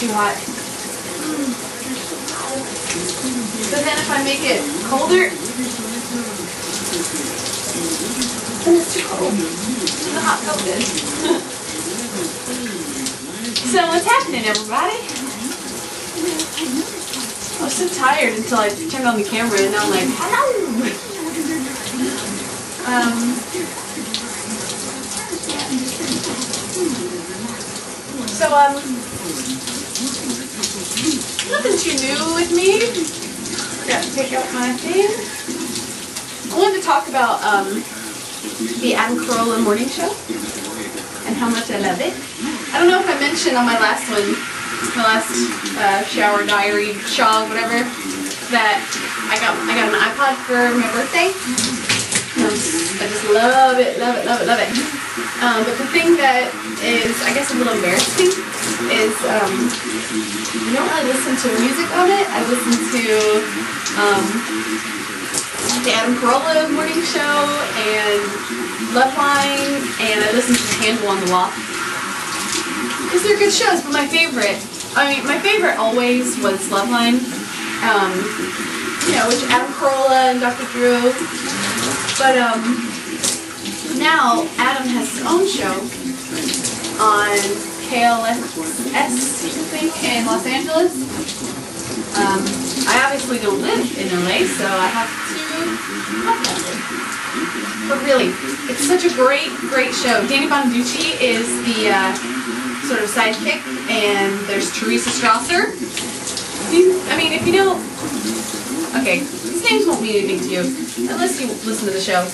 too hot. But then if I make it colder, then it's too cold. The hot milk is. So what's happening, everybody? I was so tired until I turned on the camera, and now I'm like, hello. So nothing too new with me. Forgot to take out my thing. I wanted to talk about the Adam Carolla morning show and how much I love it. I don't know if I mentioned on my last one, my last shower diary, Shog, whatever, that I got an iPod for my birthday. I just love it, love it, love it, love it. But the thing that is, I guess, a little embarrassing is I don't really listen to music on it. I listen to the Adam Carolla morning show and Loveline, and I listen to Handle on the Wall. Because they're good shows, but my favorite always was Loveline, you know, which Adam Carolla and Dr. Drew. But now Adam has his own show on KLSS, I think, in Los Angeles. I obviously don't live in LA, so I have to podcast it. But really, it's such a great, great show. Danny Bonaducci is the sort of sidekick, and there's Teresa Strasser. I mean, if you know, okay, these names won't mean anything to you unless you listen to the show.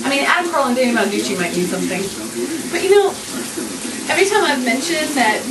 I mean, Adam Carolla and Danny Bonaducci might mean something, but you know, every time I've mentioned that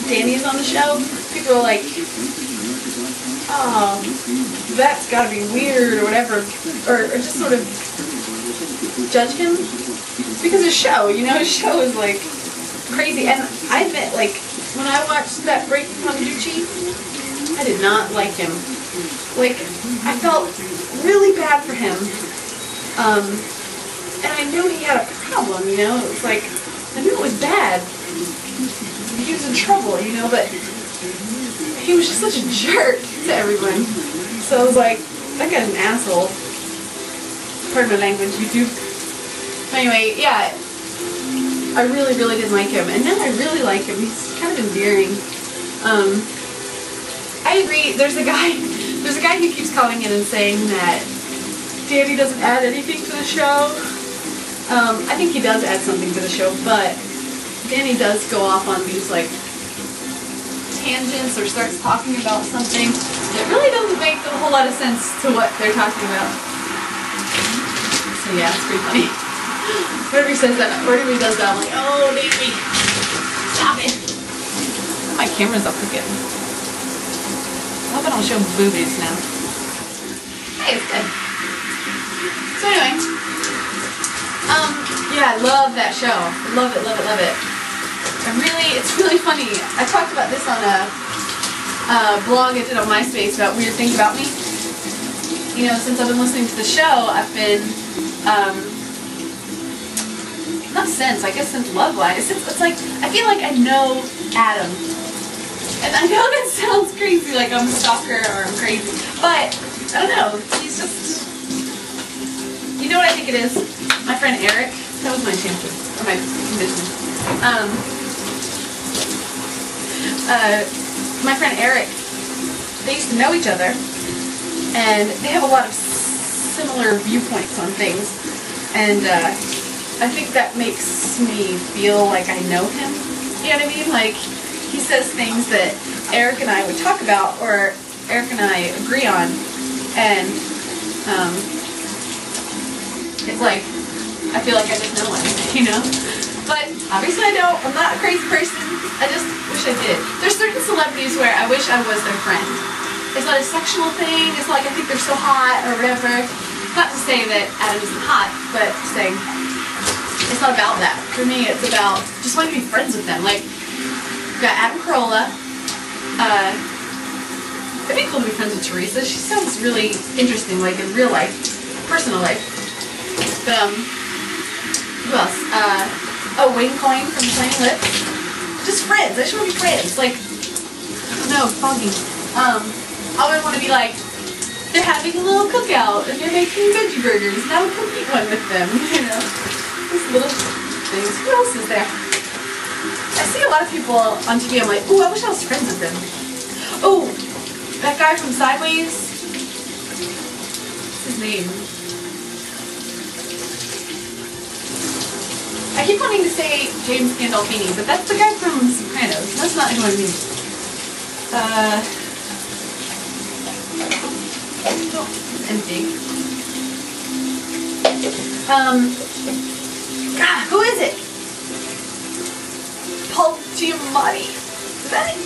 Danny is on the show, people are like, oh, that's gotta be weird or whatever, or just sort of judge him because his show, you know, his show is like crazy. And I admit, like, when I watched that break with Bonaducci, I did not like him. Like, I felt really bad for him. And I knew he had a problem, you know. It was like, I knew it was bad. He was in trouble, you know, but he was just such a jerk to everyone. So I was like, that guy's an asshole. Pardon my language, YouTube. Anyway, yeah, I really, really didn't like him. And now I really like him. He's kind of endearing. I agree. There's a guy who keeps calling in and saying that Danny doesn't add anything to the show. I think he does add something to the show, but Danny does go off on these, like, tangents or starts talking about something that really doesn't make a whole lot of sense to what they're talking about. So yeah, it's pretty funny. Whenever he says that, whenever he does that, I'm like, oh, Danny, stop it. My camera's up again. I hope I don't show boobies now. Hey, it's good. So anyway, yeah, I love that show. Love it, love it, love it. It's really funny. I talked about this on a blog I did on MySpace about weird things about me. You know, since I've been listening to the show, I've been, not since, I guess since Loveline. It's like, I feel like I know Adam. And I know that sounds crazy, like I'm a stalker or I'm crazy, but I don't know, he's just, you know what I think it is? My friend Eric, that was my shampoo, or my conditioner. My friend Eric, they used to know each other, and they have a lot of similar viewpoints on things, and I think that makes me feel like I know him, you know what I mean? Like, he says things that Eric and I would talk about, or Eric and I agree on, and it's like, I feel like I just know him, you know? But obviously I don't. I'm not a crazy person. I just wish I did. There's certain celebrities where I wish I was their friend. It's not a sexual thing. It's not like I think they're so hot or whatever. Not to say that Adam isn't hot, but saying it's not about that. For me, it's about just wanting to be friends with them. Like, we've got Adam Carolla. It'd be cool to be friends with Teresa. She sounds really interesting, like in real life, personal life. But who else? Oh, Wayne Coyne from Plain Lips. Just friends. I just want to be friends. Like, no, foggy. I would want to be like, they're having a little cookout and they're making veggie burgers and I would come eat one with them, you know. These little things. Who else is there? I see a lot of people on TV, I'm like, ooh, I wish I was friends with them. Oh, that guy from Sideways. What's his name? I keep wanting to say James Gandolfini, but that's the guy from Sopranos. That's not who I mean. Empty. God, who is it? Paul Giamatti. Is that it?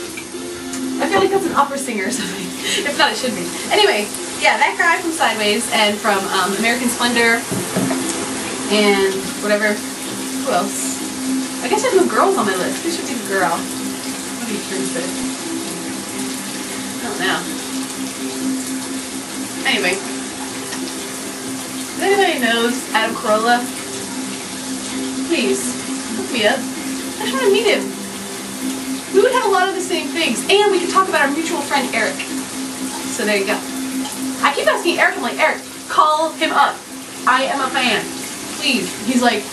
I feel like that's an opera singer or something. If not, it should be. Anyway, yeah, that guy from Sideways and from American Splendor and whatever. Who else? I guess I have no girls on my list. Who should be the girl? What do you think of it? I don't know. Anyway. If anybody knows Adam Carolla, please, hook me up. I just want to meet him. We would have a lot of the same things. And we could talk about our mutual friend, Eric. So there you go. I keep asking Eric, I'm like, Eric, call him up. I am a fan. Please. He's like,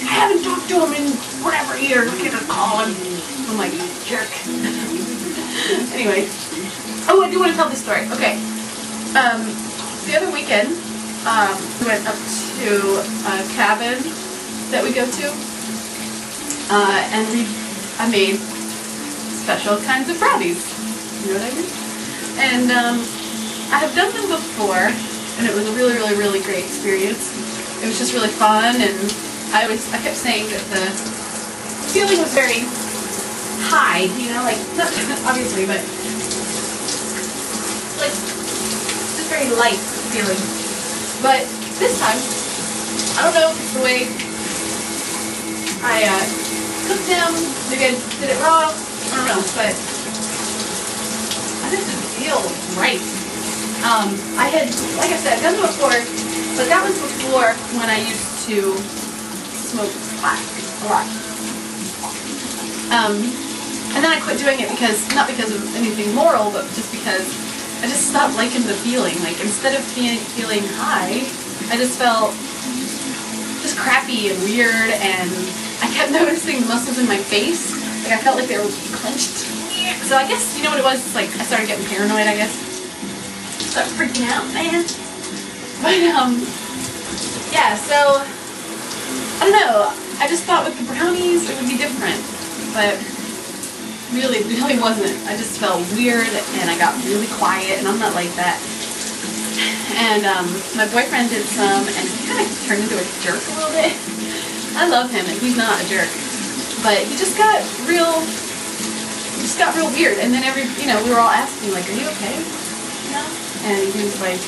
I haven't talked to him in whatever years. I can't call him. I'm like, jerk. Anyway. Oh, I do want to tell this story. Okay. The other weekend, we went up to a cabin that we go to. And I made special kinds of brownies. You know what I mean? And I have done them before, and it was a really, really, really great experience. It was just really fun, and I kept saying that the feeling was very high, you know, like, not obviously, but like, just very light feeling. But this time, I don't know if it's the way I cooked them, maybe I did it wrong, I don't know, but I didn't feel right. I had, like I said, I've done it before, but that was before when I used to smoke pot a lot. And then I quit doing it because, not because of anything moral, but just because I just stopped liking the feeling. Like, instead of feeling high, I just felt just crappy and weird, and I kept noticing the muscles in my face. Like, I felt like they were clenched. So I guess, you know what it was? It's like, I started getting paranoid, I guess. Started freaking out, man. But, yeah, so, I don't know. I just thought with the brownies it would be different. But, really, it really wasn't. I just felt weird, and I got really quiet, and I'm not like that. And, my boyfriend did some, and he kind of turned into a jerk a little bit. I love him, and he's not a jerk. But he just got real weird, and then we were all asking, like, are you okay? You know? And he was like,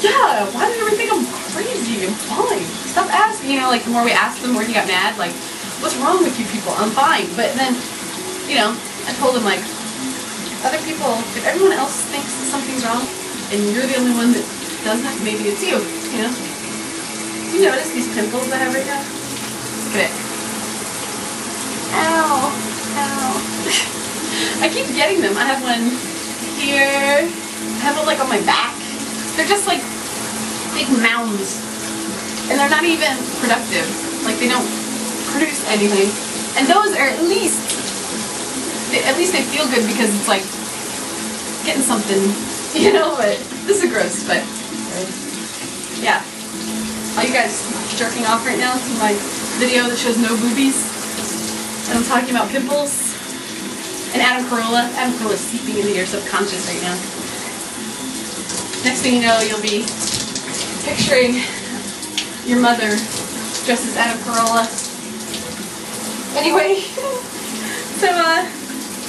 yeah, why did everyone think I'm crazy? I'm fine. Stop asking, you know, like, the more we asked, the more he got mad, like, what's wrong with you people? I'm fine. But then, you know, I told him, like, other people, if everyone else thinks that something's wrong, and you're the only one that doesn't, maybe it's you, you know? Do you notice these pimples I have right now? Look at it. Ow. Ow. I keep getting them. I have one here. I have one, like, on my back. They're just, like, big mounds. And they're not even productive. Like, they don't produce anything. And those are at least they feel good because it's, like, getting something, you know? But this is gross, but, yeah. Are you guys jerking off right now to my video that shows no boobies? And I'm talking about pimples. And Adam Carolla. Adam Carolla's seeping into your subconscious right now. Next thing you know, you'll be picturing your mother dressed as Adam Carolla. Anyway, so, I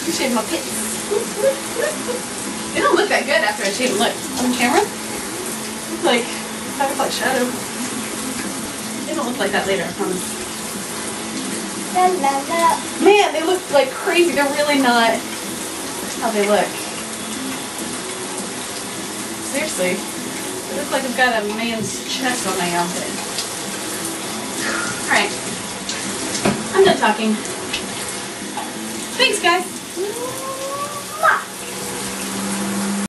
shaved my pits. They don't look that good after I shave them. Look, on camera, it's like 5 o'clock shadow. They don't look like that later, I promise. La, la, la. Man, they look like crazy. They're really not how they look. Seriously. They look like I've got a man's chest on my outfit. Alright. I'm done talking. Thanks, guys. Mwah.